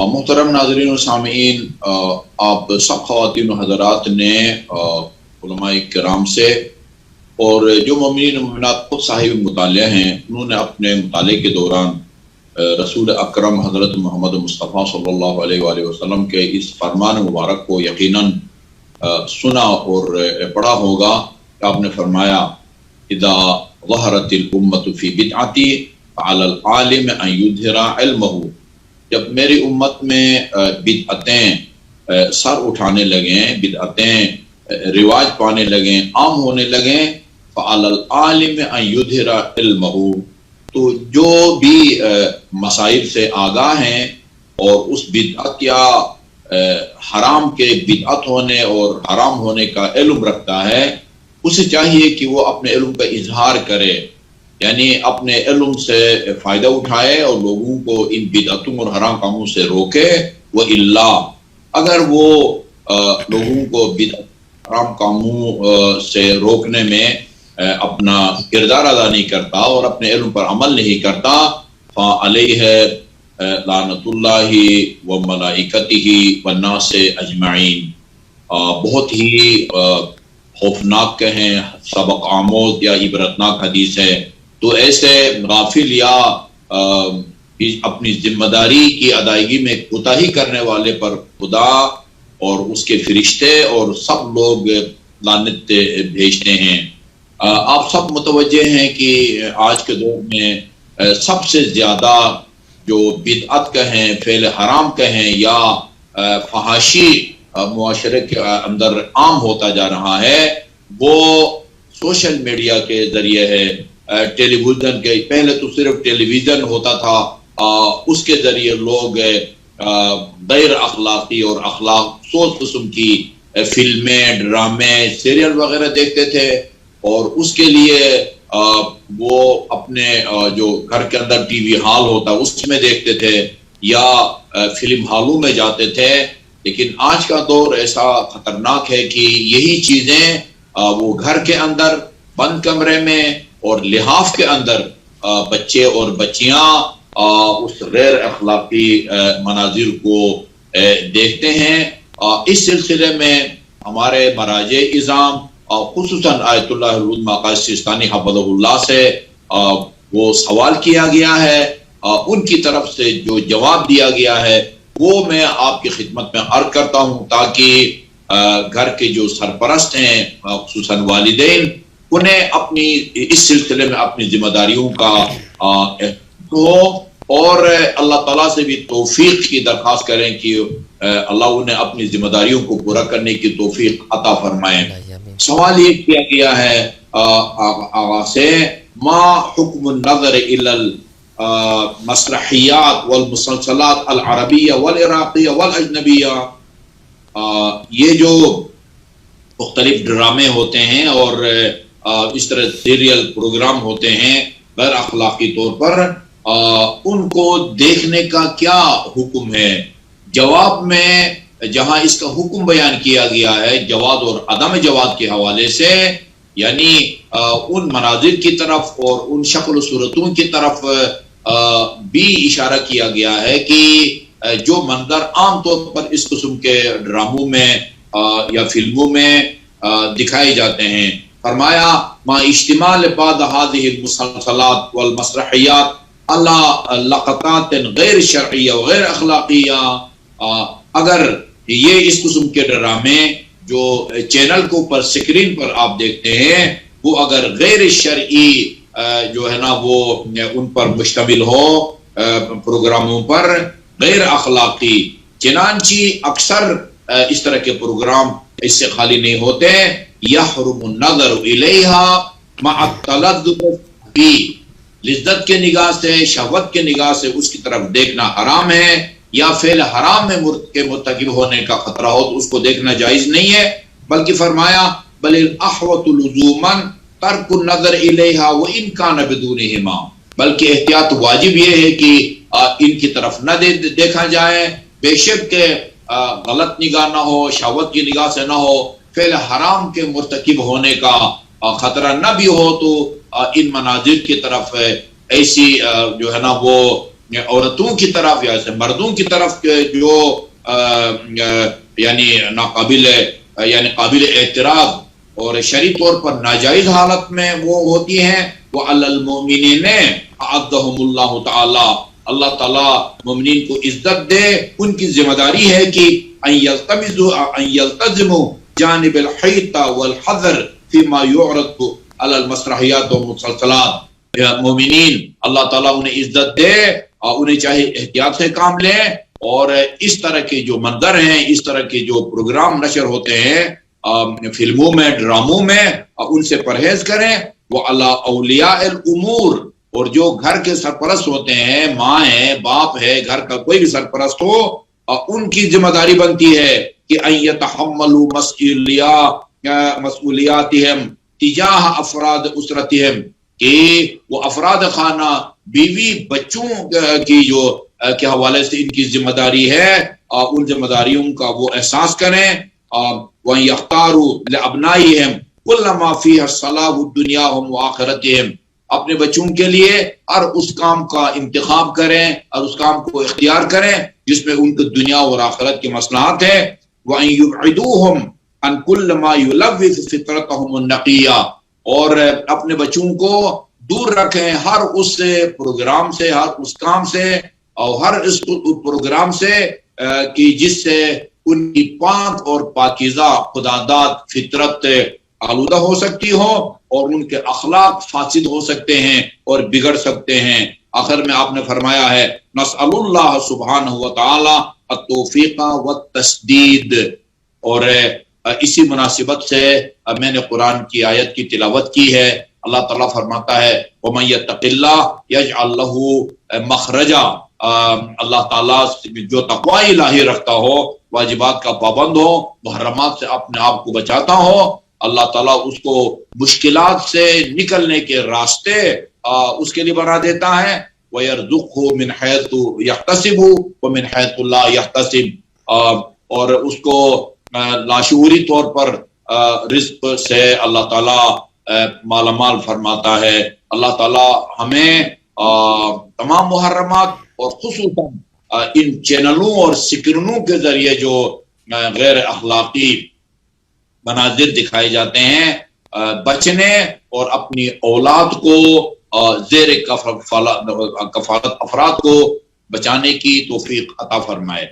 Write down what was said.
محترم ناظرین و سامعین، آپ سب خواتین و حضرات نے علماء کرام سے اور جو مومنین و مومنات خود صاحب مطالعہ ہیں انہوں نے اپنے مطالعے کے دوران رسول اکرم حضرت محمد مصطفیٰ صلی اللہ علیہ وآلہ وسلم کے اس فرمان مبارک کو یقیناً سنا اور پڑھا ہوگا کہ آپ نے فرمایا اذا ظہرت الامت فی بدعتی فعلی العالم ان یظہر علمہ، جب میری امت میں بدعتیں سر اٹھانے لگیں، بدعتیں رواج پانے لگیں، عام ہونے لگیں، فعلی العالم ان یظہر علمہ، تو جو بھی مسائل سے آگاہ ہیں اور اس بدعت یا حرام کے بدعت ہونے اور حرام ہونے کا علم رکھتا ہے، اسے چاہیے کہ وہ اپنے علم کا اظہار کرے، یعنی اپنے علم سے فائدہ اٹھائے اور لوگوں کو ان بدعتوں اور حرام کاموں سے روکے۔ وَإِلَّا، اگر وہ لوگوں کو بدعت حرام کاموں سے روکنے میں اپنا کردار ادا نہیں کرتا اور اپنے علم پر عمل نہیں کرتا، فَعَلَيْهِ لَعْنَةُ اللَّهِ وَمَلَائِكَتِهِ وَالنَّاسِ أَجْمَعِينَ، بہت ہی خوفناک کہیں، سبق آموز یا عبرتناک حدیث ہے۔ تو ایسے غافل یا اپنی ذمہ داری کی ادائیگی میں کوتاہی کرنے والے پر خدا اور اس کے فرشتے اور سب لوگ لعنت بھیجتے ہیں۔ آپ سب متوجہ ہیں کہ آج کے دور میں سب سے زیادہ جو بدعت کہیں، فعل حرام کہیں یا فحاشی معاشرے کے اندر عام ہوتا جا رہا ہے، وہ سوشل میڈیا کے ذریعے ہے۔ ٹیلی ویژن کے پہلے تو صرف ٹیلی ویژن ہوتا تھا، اس کے ذریعے لوگ غیر اخلاقی اور اخلاق سوچ قسم کی فلمیں، ڈرامے، سیریل وغیرہ دیکھتے تھے، اور اس کے لیے وہ اپنے جو گھر کے اندر ٹی وی ہال ہوتا اس میں دیکھتے تھے یا فلم ہالوں میں جاتے تھے۔ لیکن آج کا دور ایسا خطرناک ہے کہ یہی چیزیں وہ گھر کے اندر بند کمرے میں اور لحاف کے اندر بچے اور بچیاں اس غیر اخلاقی مناظر کو دیکھتے ہیں۔ اس سلسلے میں ہمارے مراجع اعظام خصوصاً آیت اللہ العظمی قائد سیستانی حفظہ اللہ سے وہ سوال کیا گیا ہے، ان کی طرف سے جو جواب دیا گیا ہے وہ میں آپ کی خدمت میں عرض کرتا ہوں، تاکہ گھر کے جو سرپرست ہیں خصوصاً والدین انہیں اپنی اس سلسلے میں اپنی ذمہ داریوں کا ہو، اور اللہ تعالیٰ سے بھی توفیق کی درخواست کریں کہ اللہ انہیں اپنی ذمہ داریوں کو پورا کرنے کی توفیق عطا فرمائیں۔ سوال یہ کیا گیا ہے آغاز سے، ما حکم النظر الى المسرحیات والمسلسلات العربیہ والعراقیہ والاجنبیہ، یہ جو مختلف ڈرامے ہوتے ہیں اور اس طرح سیریل پروگرام ہوتے ہیں غیر اخلاقی طور پر، ان کو دیکھنے کا کیا حکم ہے؟ جواب میں جہاں اس کا حکم بیان کیا گیا ہے جواز اور عدم جواز کے حوالے سے، یعنی ان مناظر کی طرف اور ان شکل و صورتوں کی طرف بھی اشارہ کیا گیا ہے کہ جو منظر عام طور پر اس قسم کے ڈراموں میں یا فلموں میں دکھائے جاتے ہیں۔ فرمایا ما اشتمال بعض هذه المسلسلات والمسرحیات على لقطات غیر شرعیہ وغیر اخلاقیہ، اگر یہ اس قسم کے ڈرامے جو چینل کے اوپر سکرین پر آپ دیکھتے ہیں وہ اگر غیر شرعی جو ہے نا وہ ان پر مشتمل ہو، پروگراموں پر غیر اخلاقی، چنانچہ اکثر اس طرح کے پروگرام اس سے خالی نہیں ہوتے، یحرم النظر الیہا مع التلذذ بی، لذت کے نگاہ سے، شہوت کے نگاہ سے اس کی طرف دیکھنا حرام ہے، یا فعل حرام میں مرتکب ہونے کا خطرہ ہو تو اس کو دیکھنا جائز نہیں ہے، بلکہ فرمایا بل الاحوط لزوما ترک النظر الیہا وان کان بدونہما، بلکہ احتیاط واجب یہ ہے کہ ان کی طرف نہ دیکھا جائے، بے شک کہ غلط نگاہ نہ ہو، شہوت کی نگاہ سے نہ ہو، فعل حرام کے مرتکب ہونے کا خطرہ نہ بھی ہو، تو ان مناظر کی طرف ایسی جو ہے نا وہ عورتوں کی طرف یا مردوں کی طرف جو یعنی ناقابل یعنی قابل اعتراض اور شرعی طور پر ناجائز حالت میں وہ ہوتی ہیں، وہ المؤمنین اعدهم اللہ تعالی، اللہ تعالیٰ مومنین کو عزت دے، ان کی ذمہ داری ہے کہ ان یلتزموا جانب الحیط والحذر فيما يعرض على المسرحیات والمسلسلات، مومنین اللہ تعالیٰ انہیں عزت دے اور انہیں چاہے احتیاط سے کام لیں، اور اس طرح کے جو منظر ہیں، اس طرح کے جو پروگرام نشر ہوتے ہیں فلموں میں، ڈراموں میں، ان سے پرہیز کریں۔ وعلی اولیاء الامور، اور جو گھر کے سرپرست ہوتے ہیں، ماں ہے، باپ ہے، گھر کا کوئی بھی سرپرست ہو، ان کی ذمہ داری بنتی ہے کہ ان یتحملوا مسئولیاتہم تجاہ افراد اسرتہم، کہ وہ افراد خانہ، بیوی، بچوں کی جو کے حوالے سے ان کی ذمہ داری ہے، ان ذمہ داریوں کا وہ احساس کریں۔ وَأَن يَخْتَارُوا لِأَبْنَائِهِمْ كُلَّ مَا فِيهِ الصَّلَاحُ دُنْيَاهُمْ وَآخِرَتِهِمْ، اپنے بچوں کے لیے ہر اس کام کا انتخاب کریں اور اس کام کو اختیار کریں جس میں ان کی دنیا اور آخرت کی مصلحت ہے۔ وَأَن يُبْعِدُوهُمْ عَن كُلِّ مَا يُلَوِّثُ فِطْرَتَهُمُ النَّقِيَّةَ، اور اپنے بچوں کو دور رکھیں ہر اس پروگرام سے، ہر اس کام سے، اور ہر اس پروگرام سے کہ جس سے ان کی پاک اور پاکیزہ خداداد فطرت آلودہ ہو سکتی ہو، اور ان کے اخلاق فاسد ہو سکتے ہیں اور بگڑ سکتے ہیں۔ آخر میں آپ نے فرمایا ہے نسأل اللہ سبحانہ وتعالی التوفیق والتسدید، اور اسی مناسبت سے میں نے قرآن کی آیت کی تلاوت کی ہے۔ اللہ تعالیٰ فرماتا ہے وَمَن يَتَّقِ اللَّهَ يَجْعَلْ لَهُ مَخْرَجًا، اللہ تعالیٰ جو تقوی الہی رکھتا ہو، واجبات کا پابند ہو، محرمات سے اپنے آپ کو بچاتا ہو، اللہ تعالیٰ اس کو مشکلات سے نکلنے کے راستے اس کے لیے بنا دیتا ہے۔ وَيَرْزُقْهُ مِنْ حَيْثُ يَحْتَسِبُ وَمِنْ حَيْثُ لَا يَحْتَسِبُ، اور اس کو لاشعوری طور پر رزق سے اللہ تعالیٰ مالا مال فرماتا ہے۔ اللہ تعالیٰ ہمیں تمام محرمات اور خصوصاً ان چینلوں اور سکرنوں کے ذریعے جو غیر اخلاقی مناظر دکھائے جاتے ہیں بچنے، اور اپنی اولاد کو زیر کفالت افراد کو بچانے کی توفیق عطا فرمائے۔